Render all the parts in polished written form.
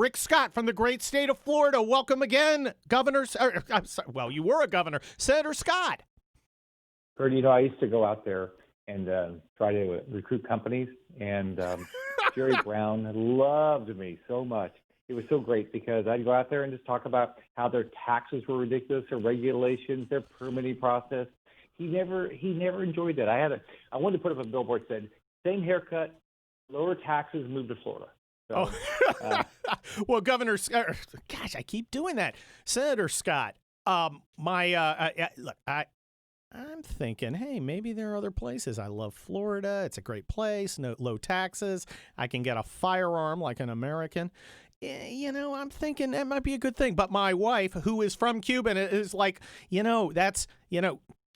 Rick Scott from the great state of Florida. Welcome again, Governor. I'm sorry, well, you were a governor, Senator Scott. Kurt, I used to go out there and try to recruit companies, and Jerry Brown loved me so much. It was so great because I'd go out there and just talk about how their taxes were ridiculous, their regulations, their permitting process. He never enjoyed that. I wanted to put up a billboard that said, "Same haircut, lower taxes, move to Florida." So, well, Governor, gosh, I keep doing that, Senator Scott. Look, I'm thinking, hey, maybe there are other places. I love Florida. It's a great place. No low taxes. I can get a firearm like an American. I'm thinking that might be a good thing. But my wife, who is from Cuba, is like,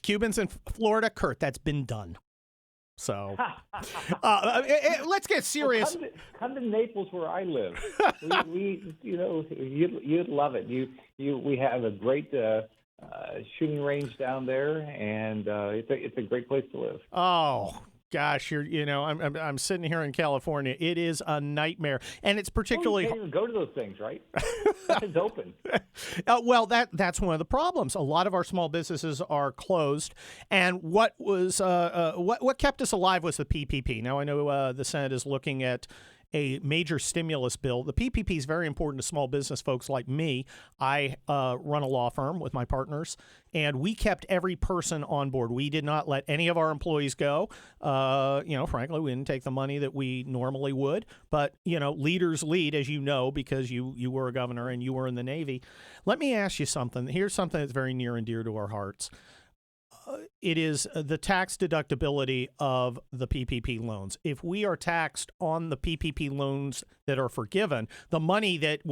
Cubans in Florida, Kurt, that's been done. So let's get serious. Well, come to Naples, where I live. You'd love it. We have a great shooting range down there, and it's a great place to live. Oh gosh, I'm sitting here in California. It is a nightmare, and it's particularly you can't even go to those things, right? Nothing's open. Well, that's one of the problems. A lot of our small businesses are closed, and what kept us alive was the PPP. Now I know the Senate is looking at a major stimulus bill. The PPP is very important to small business folks like me. I run a law firm with my partners, and we kept every person on board. We did not let any of our employees go. Frankly, we didn't take the money that we normally would. But, leaders lead, as you know, because you were a governor and you were in the Navy. Let me ask you something. Here's something that's very near and dear to our hearts. It is the tax deductibility of the PPP loans. If we are taxed on the PPP loans that are forgiven, the money that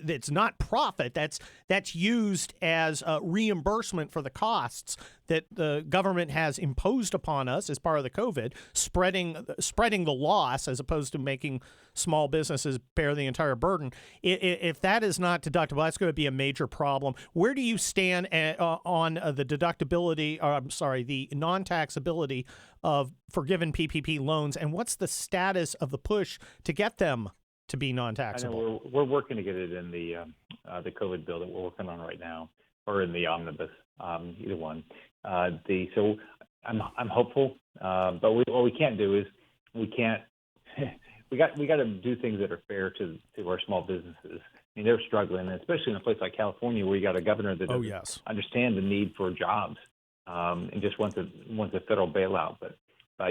that's not profit, that's used as reimbursement for the costs that the government has imposed upon us as part of the COVID, spreading the loss as opposed to making small businesses bear the entire burden. If that is not deductible, that's going to be a major problem. Where do you stand on the deductibility? The non-taxability of forgiven PPP loans, and what's the status of the push to get them to be non-taxable? I know we're working to get it in the COVID bill that we're working on right now, or in the omnibus, either one. So I'm hopeful, but what we can't do is we got to do things that are fair to our small businesses. I mean, they're struggling, especially in a place like California where you got a governor that doesn't understand the need for jobs. And just wants a federal bailout, but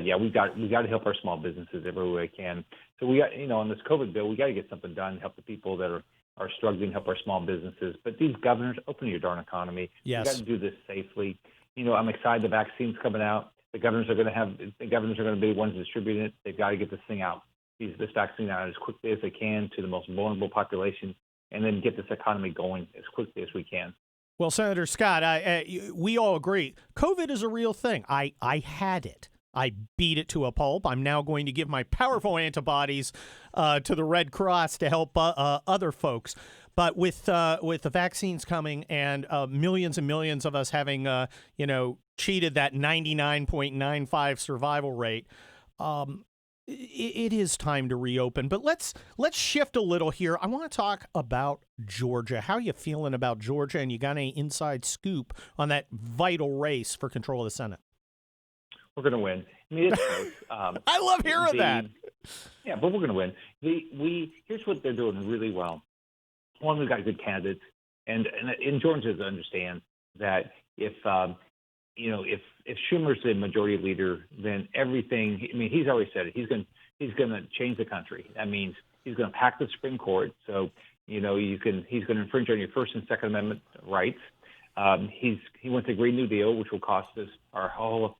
yeah, we got to help our small businesses every way we can. So we got, on this COVID bill, we got to get something done, help the people that are struggling, help our small businesses. But these governors, open your darn economy. Yes. We got to do this safely. I'm excited the vaccine's coming out. The governors are going to be the ones distributing it. They've got to get this thing out, this vaccine out as quickly as they can to the most vulnerable population, and then get this economy going as quickly as we can. Well, Senator Scott, we all agree. COVID is a real thing. I had it. I beat it to a pulp. I'm now going to give my powerful antibodies to the Red Cross to help other folks. But with the vaccines coming and millions and millions of us having, cheated that 99.95 survival rate, it is time to reopen. But let's shift a little here. I want to talk about Georgia. How are you feeling about Georgia? And you got any inside scoop on that vital race for control of the Senate? We're going to win. I mean, it's close. I love hearing that. Yeah, but we're going to win. Here's what they're doing really well. One, we've got good candidates, and Georgians understand that if Schumer's the majority leader, then everything. I mean, he's already said it. He's going to change the country. That means he's going to pack the Supreme Court. So he's going to infringe on your First and Second Amendment rights. He wants a Green New Deal, which will cost us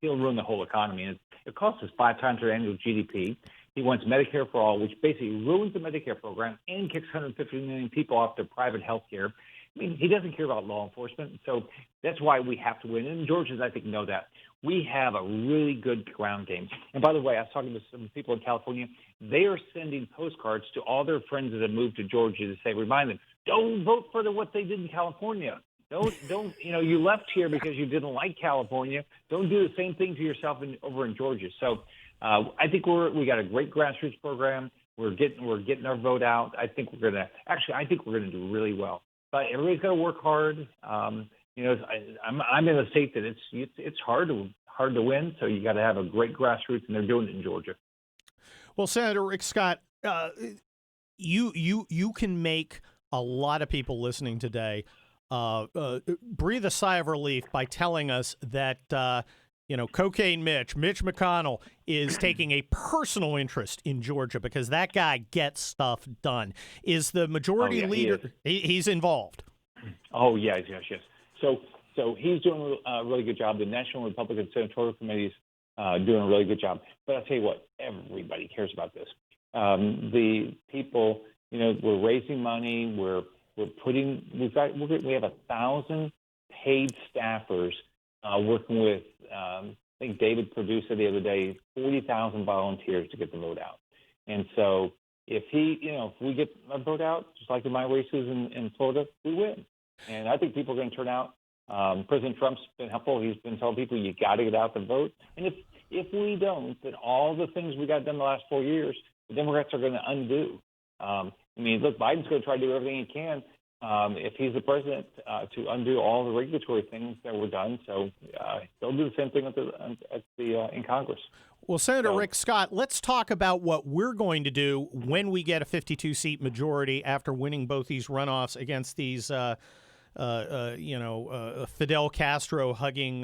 he'll ruin the whole economy. And it costs us 5 times our annual GDP. He wants Medicare for all, which basically ruins the Medicare program and kicks 150 million people off their private health care. I mean, he doesn't care about law enforcement. So that's why we have to win. And Georgians, I think, know that. We have a really good ground game. And by the way, I was talking to some people in California. They are sending postcards to all their friends that have moved to Georgia to say, remind them, don't vote for what they did in California. Don't you left here because you didn't like California. Don't do the same thing to yourself over in Georgia. So I think we got a great grassroots program. We're getting our vote out. I think we're gonna do really well. But everybody's got to work hard. I'm in a state that it's hard to win. So you got to have a great grassroots, and they're doing it in Georgia. Well, Senator Rick Scott, you can make a lot of people listening today breathe a sigh of relief by telling us that Cocaine Mitch McConnell is taking a personal interest in Georgia because that guy gets stuff done. Is the majority leader? He's involved. Oh yes. So he's doing a really good job. The National Republican Senatorial Committee's doing a really good job. But I'll tell you what, everybody cares about this. The people, we're raising money. We have 1,000 paid staffers working with. I think David produced it the other day. 40,000 volunteers to get the vote out. And so if we get a vote out, just like in my races in Florida, we win. And I think people are going to turn out. President Trump's been helpful. He's been telling people you got to get out the vote. And if we don't, then all the things we got done the last 4 years, the Democrats are going to undo. Look, Biden's going to try to do everything he can if he's the president to undo all the regulatory things that were done. So they'll do the same thing in Congress. Well, Senator Rick Scott, let's talk about what we're going to do when we get a 52-seat majority after winning both these runoffs against these Fidel Castro hugging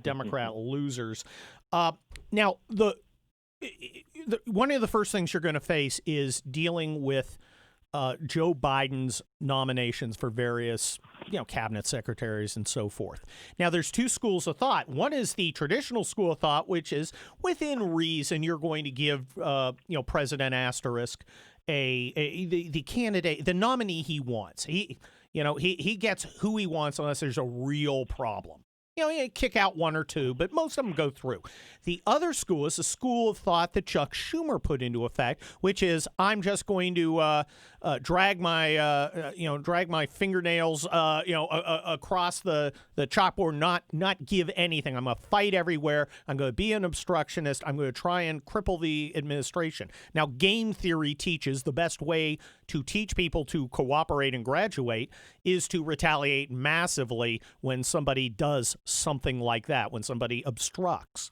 Democrat losers. Now, one of the first things you're going to face is dealing with Joe Biden's nominations for various, cabinet secretaries and so forth. Now, there's two schools of thought. One is the traditional school of thought, which is within reason you're going to give, President Asterisk the candidate, the nominee he wants. He gets who he wants unless there's a real problem. You kick out one or two, but most of them go through. The other school is a school of thought that Chuck Schumer put into effect, which is I'm just going to drag my fingernails across the chalkboard, not give anything. I'm going to fight everywhere. I'm going to be an obstructionist. I'm going to try and cripple the administration. Now, game theory teaches the best way to teach people to cooperate and graduate is to retaliate massively when somebody does something like that, when somebody obstructs.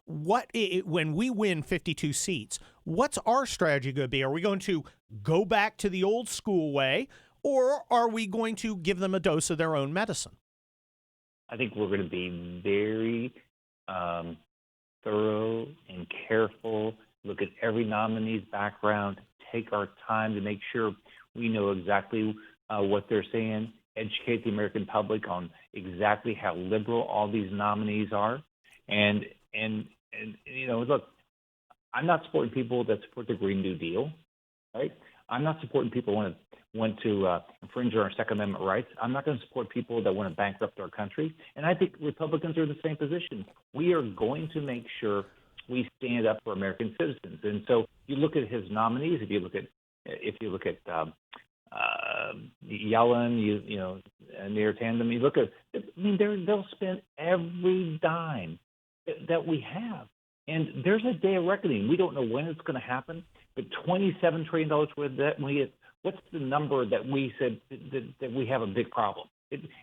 When we win 52 seats, what's our strategy going to be? Are we going to go back to the old school way, or are we going to give them a dose of their own medicine? I think we're going to be very thorough and careful, look at every nominee's background, take our time to make sure we know exactly what they're saying, educate the American public on exactly how liberal all these nominees are. And look, I'm not supporting people that support the Green New Deal, right? I'm not supporting people who want to infringe on our Second Amendment rights. I'm not going to support people that want to bankrupt our country. And I think Republicans are in the same position. We are going to make sure we stand up for American citizens. And so you look at his nominees. If you look at Yellen, near tandem. You look at. They'll spend every dime that we have, and there's a day of reckoning. We don't know when it's going to happen, but $27 trillion worth of debt. What's the number that we said that we have a big problem?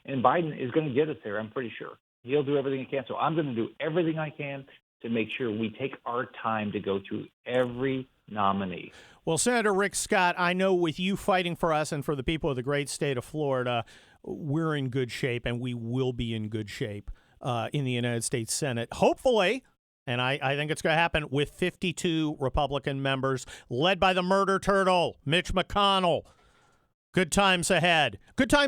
And Biden is going to get us there. I'm pretty sure he'll do everything he can. So I'm going to do everything I can to make sure we take our time to go through every nominee. Well, Senator Rick Scott, I know with you fighting for us and for the people of the great state of Florida, we're in good shape, and we will be in good shape in the United States Senate. Hopefully, and I think it's going to happen, with 52 Republican members led by the murder turtle, Mitch McConnell. Good times ahead. Good times